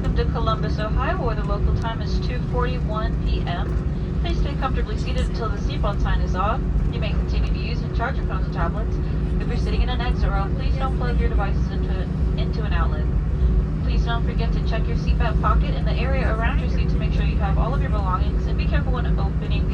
Welcome to Columbus, Ohio, where the local time is 2:41 p.m. Please stay comfortably seated until the seatbelt sign is off. You may continue to use and charge your phones and tablets. If you're sitting in an exit row, please don't plug your devices into an outlet. Please don't forget to check your seatbelt pocket and the area around your seat to make sure you have all of your belongings, and be careful when opening